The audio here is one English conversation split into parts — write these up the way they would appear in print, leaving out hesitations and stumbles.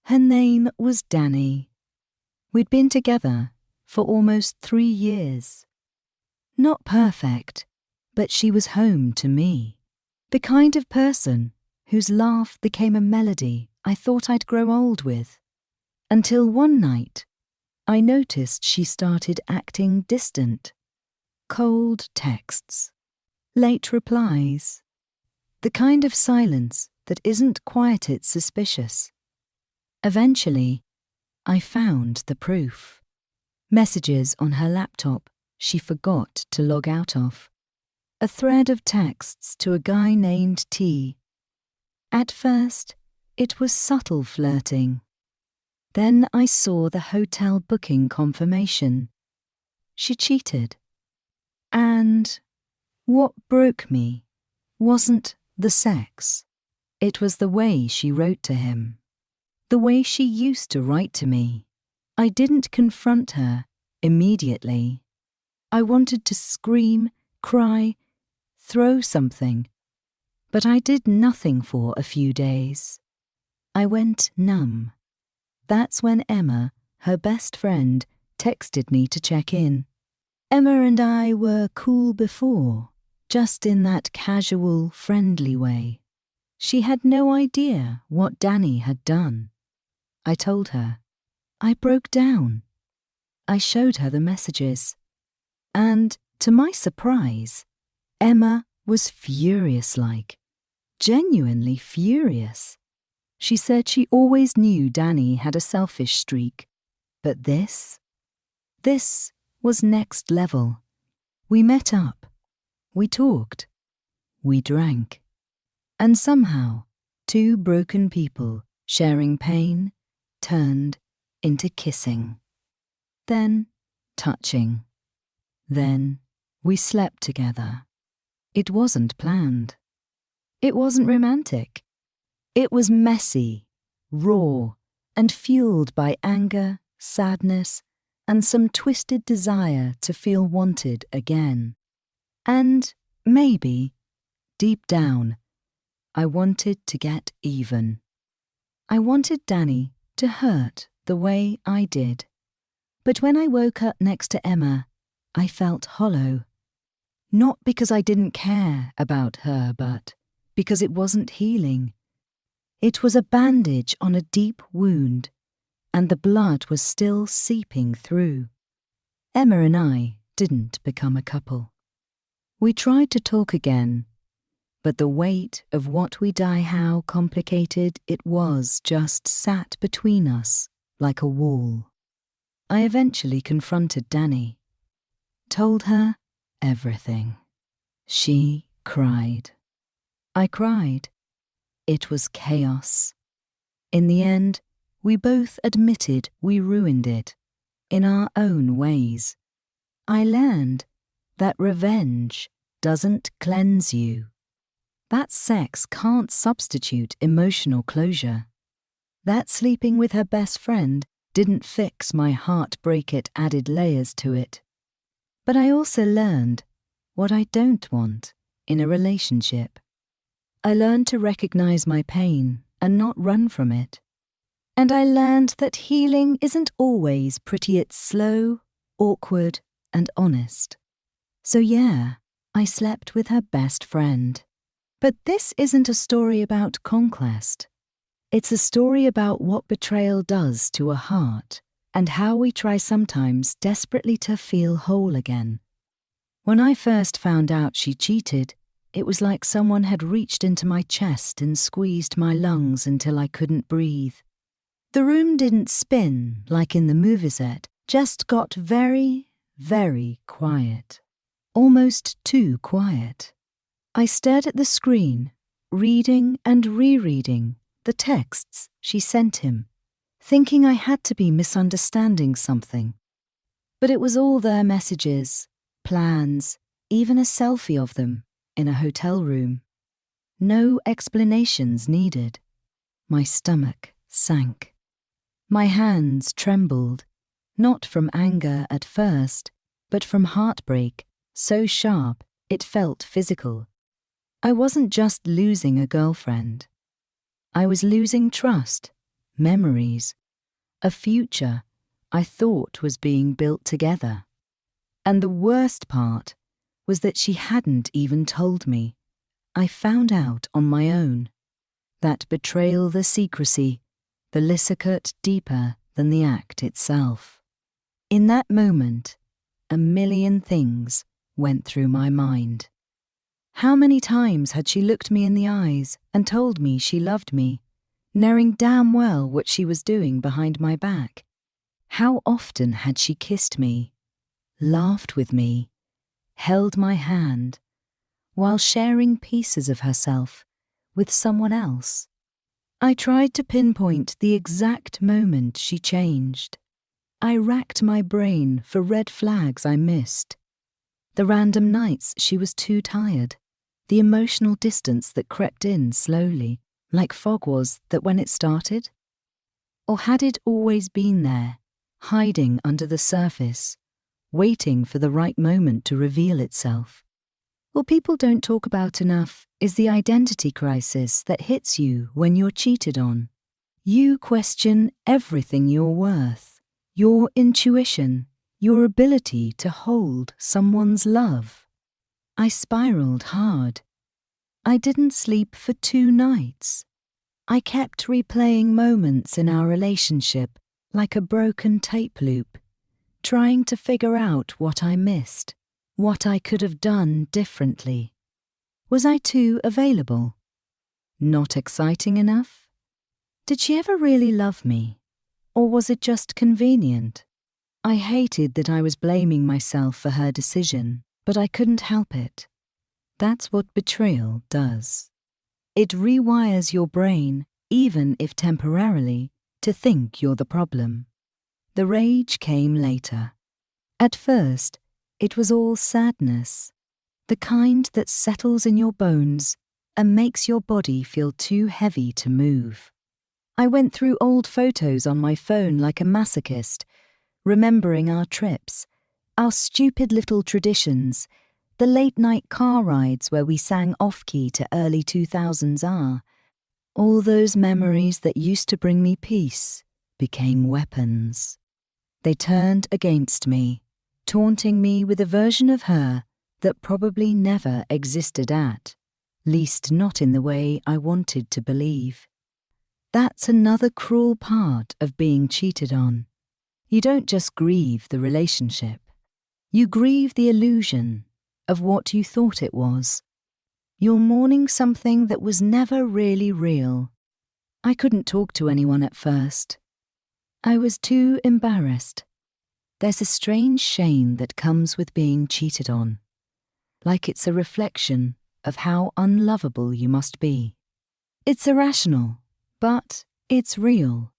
Her name was Danny. We'd been together for almost 3 years. Not perfect, but she was home to me. The kind of person whose laugh became a melody I thought I'd grow old with. Until one night, I noticed she started acting distant. Cold texts, late replies, the kind of silence that isn't quieted suspicious. Eventually, I found the proof. Messages on her laptop she forgot to log out of. A thread of texts to a guy named T. At first, it was subtle flirting. Then I saw the hotel booking confirmation. She cheated. And what broke me wasn't the sex. It was the way she wrote to him. The way she used to write to me. I didn't confront her immediately. I wanted to scream, cry, throw something. But I did nothing for a few days. I went numb. That's when Emma, her best friend, texted me to check in. Emma and I were cool before, just in that casual, friendly way. She had no idea what Danny had done. I told her. I broke down. I showed her the messages. And, to my surprise, Emma was furious-like. Genuinely furious. She said she always knew Danny had a selfish streak. But this was next level. We met up. We talked. We drank. And somehow, two broken people sharing pain turned into kissing. Then touching. Then we slept together. It wasn't planned. It wasn't romantic. It was messy, raw, and fueled by anger, sadness, and some twisted desire to feel wanted again. And maybe, deep down, I wanted to get even. I wanted Danny to hurt the way I did. But when I woke up next to Emma, I felt hollow. Not because I didn't care about her, but because it wasn't healing. It was a bandage on a deep wound, and the blood was still seeping through. Emma and I didn't become a couple. We tried to talk again, but the weight of what we die, how complicated it was, just sat between us like a wall. I eventually confronted Danny. Told her everything. She cried. I cried. It was chaos. In the end, we both admitted we ruined it, in our own ways. I learned that revenge doesn't cleanse you. That sex can't substitute emotional closure. That sleeping with her best friend didn't fix my heartbreak, it added layers to it. But I also learned what I don't want in a relationship. I learned to recognize my pain and not run from it. And I learned that healing isn't always pretty, it's slow, awkward, and honest. So yeah, I slept with her best friend. But this isn't a story about conquest. It's a story about what betrayal does to a heart and how we try sometimes desperately to feel whole again. When I first found out she cheated, it was like someone had reached into my chest and squeezed my lungs until I couldn't breathe. The room didn't spin like in the movie set, just got very, very quiet. Almost too quiet. I stared at the screen, reading and rereading the texts she sent him, thinking I had to be misunderstanding something. But it was all their messages, plans, even a selfie of them in a hotel room. No explanations needed. My stomach sank. My hands trembled, not from anger at first, but from heartbreak, so sharp it felt physical. I wasn't just losing a girlfriend. I was losing trust, memories, a future I thought was being built together. And the worst part was that she hadn't even told me. I found out on my own. That betrayal, the secrecy, the cut deeper than the act itself. In that moment, a million things went through my mind. How many times had she looked me in the eyes and told me she loved me, knowing damn well what she was doing behind my back? How often had she kissed me, laughed with me, held my hand, while sharing pieces of herself with someone else? I tried to pinpoint the exact moment she changed. I racked my brain for red flags I missed. The random nights she was too tired, the emotional distance that crept in slowly, like fog was that when it started? Or had it always been there, hiding under the surface, waiting for the right moment to reveal itself? What people don't talk about enough is the identity crisis that hits you when you're cheated on. You question everything you're worth, your intuition, your ability to hold someone's love. I spiraled hard. I didn't sleep for 2 nights. I kept replaying moments in our relationship like a broken tape loop, trying to figure out what I missed, what I could have done differently. Was I too available? Not exciting enough? Did she ever really love me? Or was it just convenient? I hated that I was blaming myself for her decision, but I couldn't help it. That's what betrayal does. It rewires your brain, even if temporarily, to think you're the problem. The rage came later. At first, it was all sadness, the kind that settles in your bones and makes your body feel too heavy to move. I went through old photos on my phone like a masochist, remembering our trips, our stupid little traditions, the late-night car rides where we sang off-key to early 2000s R. All those memories that used to bring me peace became weapons. They turned against me, taunting me with a version of her that probably never existed least not in the way I wanted to believe. That's another cruel part of being cheated on. You don't just grieve the relationship. You grieve the illusion of what you thought it was. You're mourning something that was never really real. I couldn't talk to anyone at first. I was too embarrassed. There's a strange shame that comes with being cheated on, like it's a reflection of how unlovable you must be. It's irrational, but it's real.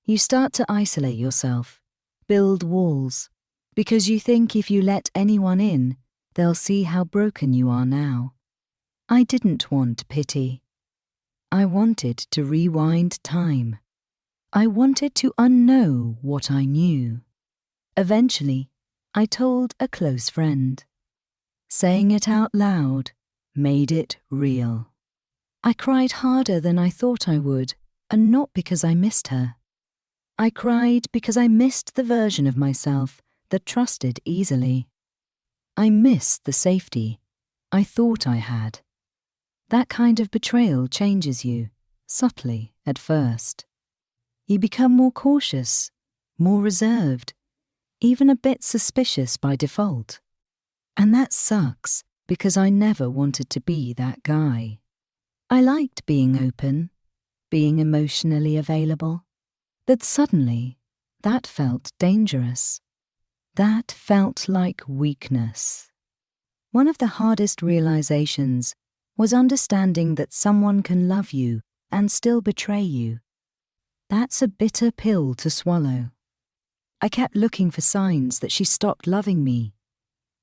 You start to isolate yourself, build walls, because you think if you let anyone in, they'll see how broken you are now. I didn't want pity. I wanted to rewind time. I wanted to unknow what I knew. Eventually, I told a close friend. Saying it out loud made it real. I cried harder than I thought I would, and not because I missed her. I cried because I missed the version of myself that trusted easily. I missed the safety I thought I had. That kind of betrayal changes you, subtly at first. You become more cautious, more reserved, even a bit suspicious by default. And that sucks because I never wanted to be that guy. I liked being open, being emotionally available. But suddenly, that felt dangerous. That felt like weakness. One of the hardest realizations was understanding that someone can love you and still betray you. That's a bitter pill to swallow. I kept looking for signs that she stopped loving me,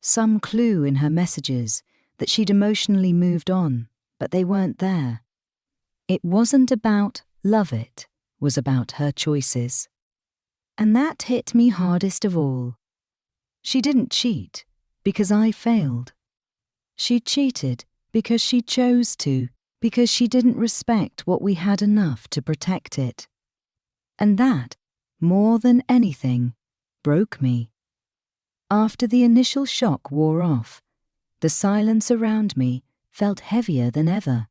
some clue in her messages that she'd emotionally moved on, but they weren't there. It wasn't about love, it was about her choices. And that hit me hardest of all. She didn't cheat because I failed. She cheated because she chose to, because she didn't respect what we had enough to protect it. And that, more than anything, broke me. After the initial shock wore off, the silence around me felt heavier than ever.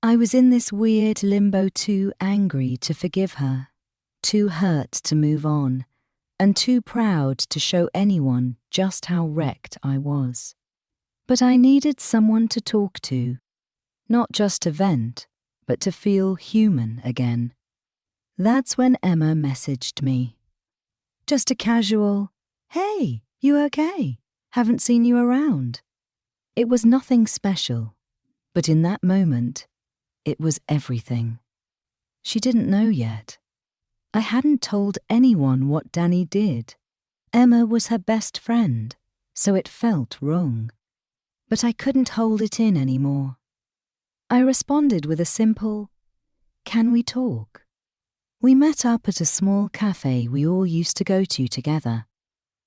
I was in this weird limbo, too angry to forgive her, too hurt to move on, and too proud to show anyone just how wrecked I was. But I needed someone to talk to, not just to vent, but to feel human again. That's when Emma messaged me. Just a casual, "Hey, you okay? Haven't seen you around." It was nothing special, but in that moment, it was everything. She didn't know yet. I hadn't told anyone what Danny did. Emma was her best friend, so it felt wrong. But I couldn't hold it in anymore. I responded with a simple, "Can we talk?" We met up at a small cafe we all used to go to together.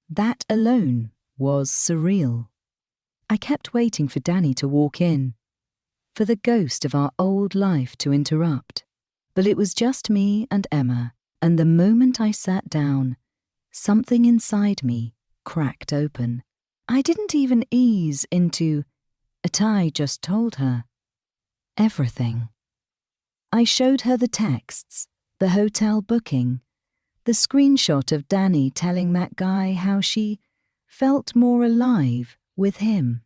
That alone was surreal. I kept waiting for Danny to walk in, for the ghost of our old life to interrupt. But it was just me and Emma, and the moment I sat down, something inside me cracked open. I didn't even ease into it. I just told her everything. I showed her the texts, the hotel booking, the screenshot of Danny telling that guy how she felt more alive with him.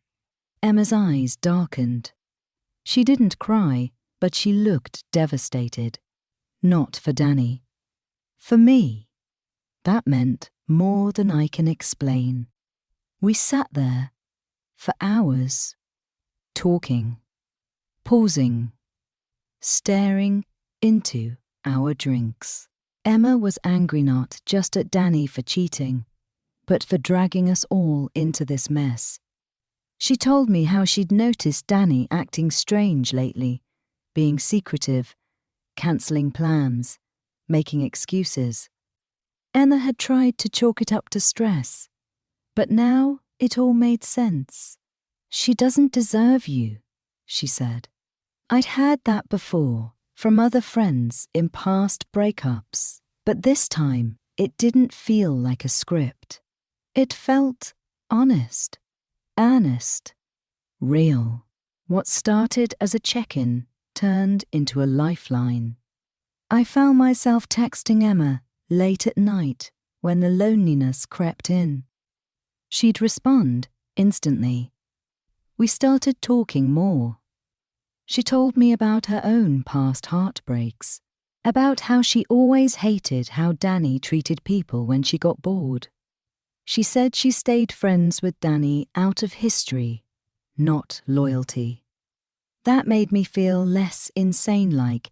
Emma's eyes darkened. She didn't cry, but she looked devastated. Not for Danny. For me. That meant more than I can explain. We sat there for hours, talking, pausing, staring into our drinks. Emma was angry not just at Danny for cheating, but for dragging us all into this mess. She told me how she'd noticed Danny acting strange lately, being secretive, cancelling plans, making excuses. Emma had tried to chalk it up to stress, but now it all made sense. "She doesn't deserve you," she said. I'd heard that before, from other friends in past breakups, but this time it didn't feel like a script. It felt honest, earnest, real. What started as a check-in turned into a lifeline. I found myself texting Emma late at night when the loneliness crept in. She'd respond instantly. We started talking more. She told me about her own past heartbreaks, about how she always hated how Danny treated people when she got bored. She said she stayed friends with Danny out of history, not loyalty. That made me feel less insane, like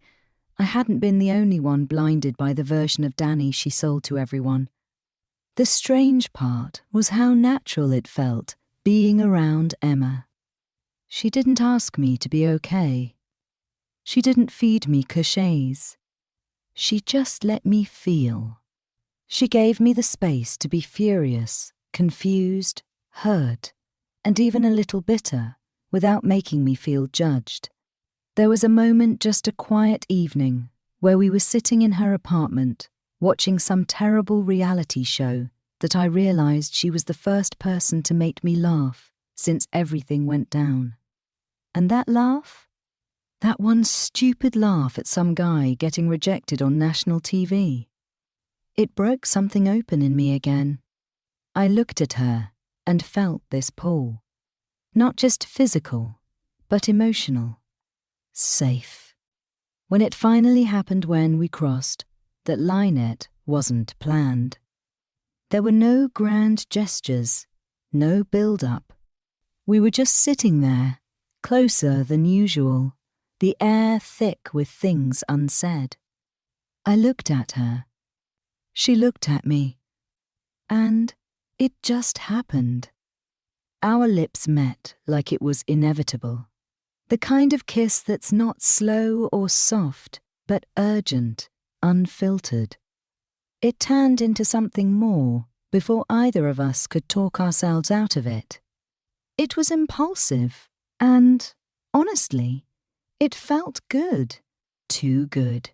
I hadn't been the only one blinded by the version of Danny she sold to everyone. The strange part was how natural it felt being around Emma. She didn't ask me to be okay. She didn't feed me clichés. She just let me feel. She gave me the space to be furious, confused, hurt, and even a little bitter, without making me feel judged. There was a moment, just a quiet evening, where we were sitting in her apartment, watching some terrible reality show, that I realized she was the first person to make me laugh since everything went down. And that laugh? That one stupid laugh at some guy getting rejected on national TV. It broke something open in me again. I looked at her and felt this pull. Not just physical, but emotional. Safe. When it finally happened, when we crossed, that line, it wasn't planned. There were no grand gestures, no build-up. We were just sitting there, closer than usual, the air thick with things unsaid. I looked at her. She looked at me. And it just happened. Our lips met like it was inevitable. The kind of kiss that's not slow or soft, but urgent, unfiltered. It turned into something more before either of us could talk ourselves out of it. It was impulsive, and, honestly, it felt good. Too good.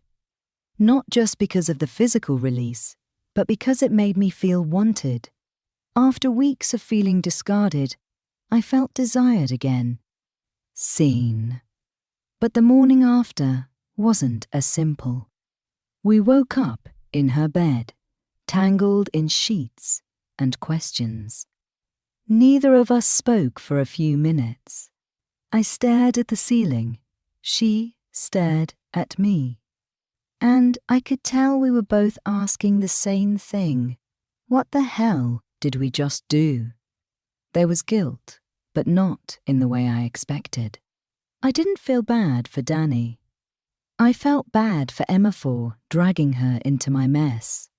Not just because of the physical release, but because it made me feel wanted. After weeks of feeling discarded, I felt desired again. Seen. But the morning after wasn't as simple. We woke up in her bed, tangled in sheets and questions. Neither of us spoke for a few minutes. I stared at the ceiling. She stared at me. And I could tell we were both asking the same thing. What the hell did we just do? There was guilt, but not in the way I expected. I didn't feel bad for Danny. I felt bad for Emma for dragging her into my mess,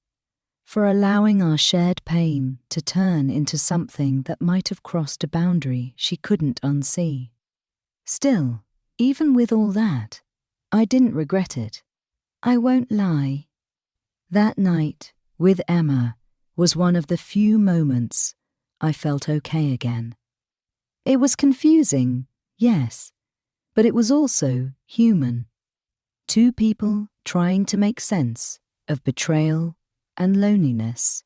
for allowing our shared pain to turn into something that might have crossed a boundary she couldn't unsee. Still, even with all that, I didn't regret it. I won't lie. That night, with Emma, was one of the few moments I felt okay again. It was confusing, yes, but it was also human. Two people trying to make sense of betrayal and loneliness,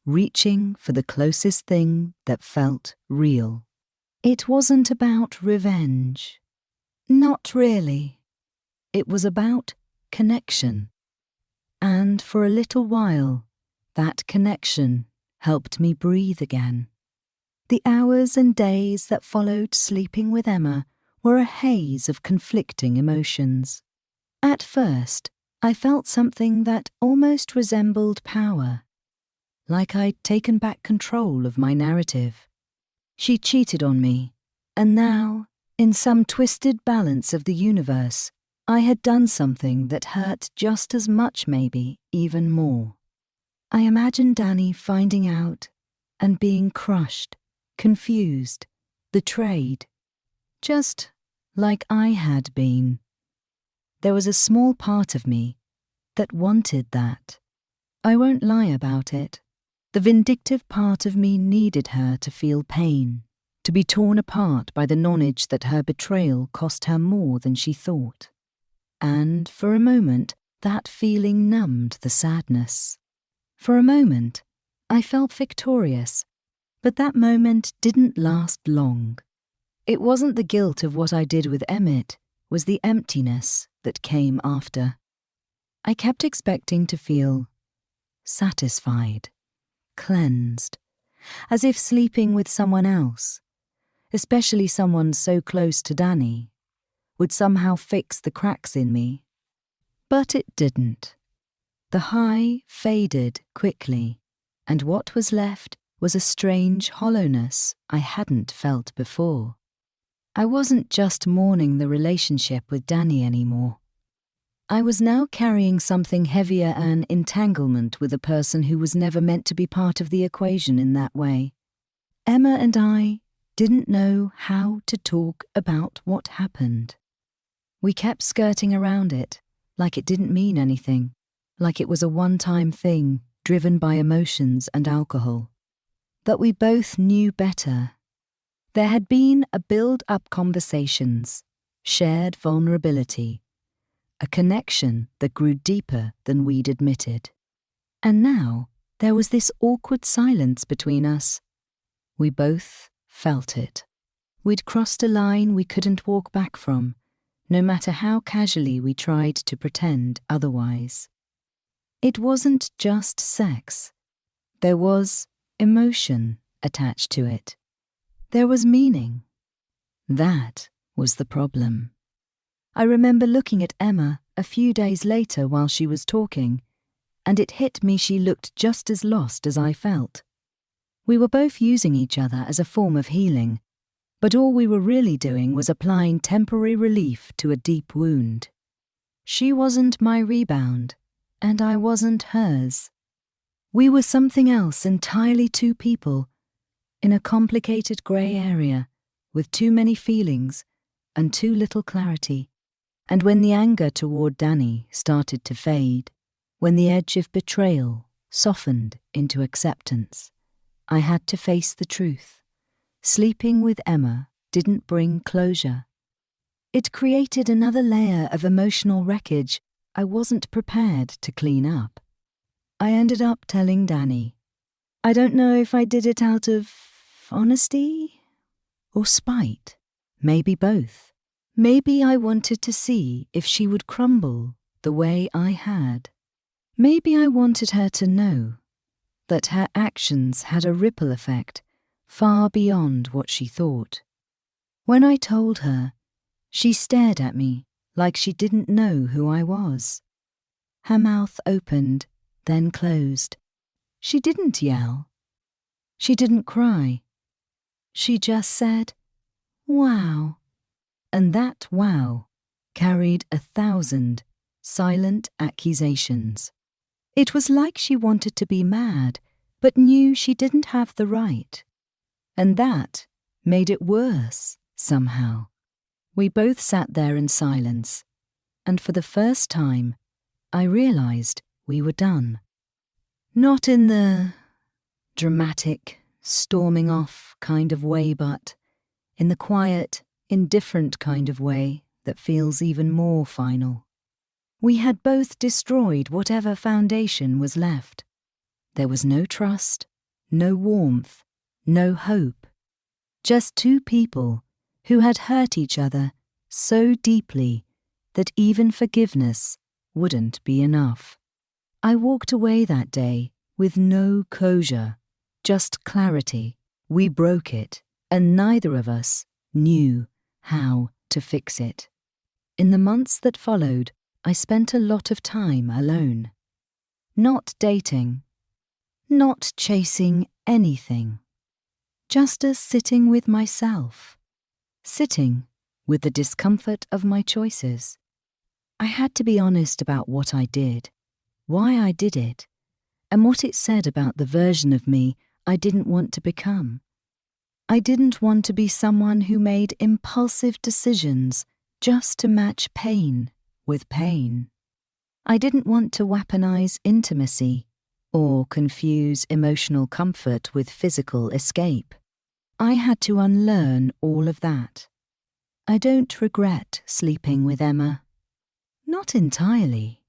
reaching for the closest thing that felt real. It wasn't about revenge. Not really. It was about connection. And for a little while, that connection helped me breathe again. The hours and days that followed sleeping with Emma were a haze of conflicting emotions. At first, I felt something that almost resembled power, like I'd taken back control of my narrative. She cheated on me, and now, in some twisted balance of the universe, I had done something that hurt just as much, maybe even more. I imagined Danny finding out and being crushed, confused, betrayed, just like I had been. There was a small part of me that wanted that. I won't lie about it. The vindictive part of me needed her to feel pain, to be torn apart by the knowledge that her betrayal cost her more than she thought. And for a moment, that feeling numbed the sadness. For a moment, I felt victorious, but that moment didn't last long. It wasn't the guilt of what I did with Emmett, it was the emptiness that came after. I kept expecting to feel satisfied, cleansed, as if sleeping with someone else, especially someone so close to Danny, would somehow fix the cracks in me. But it didn't. The high faded quickly, and what was left was a strange hollowness I hadn't felt before. I wasn't just mourning the relationship with Danny anymore. I was now carrying something heavier, an entanglement with a person who was never meant to be part of the equation in that way. Emma and I didn't know how to talk about what happened. We kept skirting around it, like it didn't mean anything, like it was a one-time thing driven by emotions and alcohol. But we both knew better. There had been a build-up conversations, shared vulnerability, a connection that grew deeper than we'd admitted. And now there was this awkward silence between us. We both felt it. We'd crossed a line we couldn't walk back from, no matter how casually we tried to pretend otherwise. It wasn't just sex. There was emotion attached to it. There was meaning. That was the problem. I remember looking at Emma a few days later while she was talking, and it hit me she looked just as lost as I felt. We were both using each other as a form of healing, but all we were really doing was applying temporary relief to a deep wound. She wasn't my rebound, and I wasn't hers. We were something else entirely, two people, in a complicated grey area, with too many feelings and too little clarity. And when the anger toward Danny started to fade, when the edge of betrayal softened into acceptance, I had to face the truth. Sleeping with Emma didn't bring closure. It created another layer of emotional wreckage I wasn't prepared to clean up. I ended up telling Danny. I don't know if I did it out of honesty or spite. Maybe both. Maybe I wanted to see if she would crumble the way I had. Maybe I wanted her to know that her actions had a ripple effect far beyond what she thought. When I told her, she stared at me like she didn't know who I was. Her mouth opened, then closed. She didn't yell. She didn't cry. She just said, "Wow." And that wow carried 1,000 silent accusations. It was like she wanted to be mad, but knew she didn't have the right. And that made it worse, somehow. We both sat there in silence, and for the first time, I realized we were done. Not in the dramatic, storming off kind of way, but in the quiet, indifferent kind of way that feels even more final. We had both destroyed whatever foundation was left. There was no trust, no warmth, no hope. Just two people who had hurt each other so deeply that even forgiveness wouldn't be enough. I walked away that day with no closure, just clarity. We broke it, and neither of us knew how to fix it. In the months that followed, I spent a lot of time alone. Not dating, not chasing anything, just as sitting with myself, sitting with the discomfort of my choices. I had to be honest about what I did, why I did it, and what it said about the version of me I didn't want to become. I didn't want to be someone who made impulsive decisions just to match pain with pain. I didn't want to weaponize intimacy or confuse emotional comfort with physical escape. I had to unlearn all of that. I don't regret sleeping with Emma. Not entirely.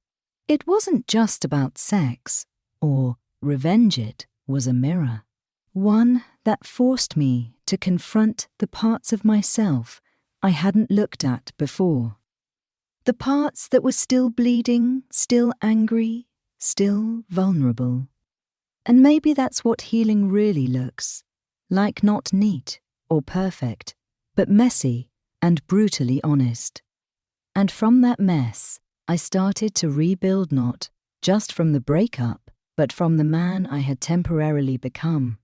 It wasn't just about sex, or revenge. It was a mirror. One that forced me to confront the parts of myself I hadn't looked at before. The parts that were still bleeding, still angry, still vulnerable. And maybe that's what healing really looks like, not neat or perfect, but messy and brutally honest. And from that mess, I started to rebuild, not just from the breakup, but from the man I had temporarily become.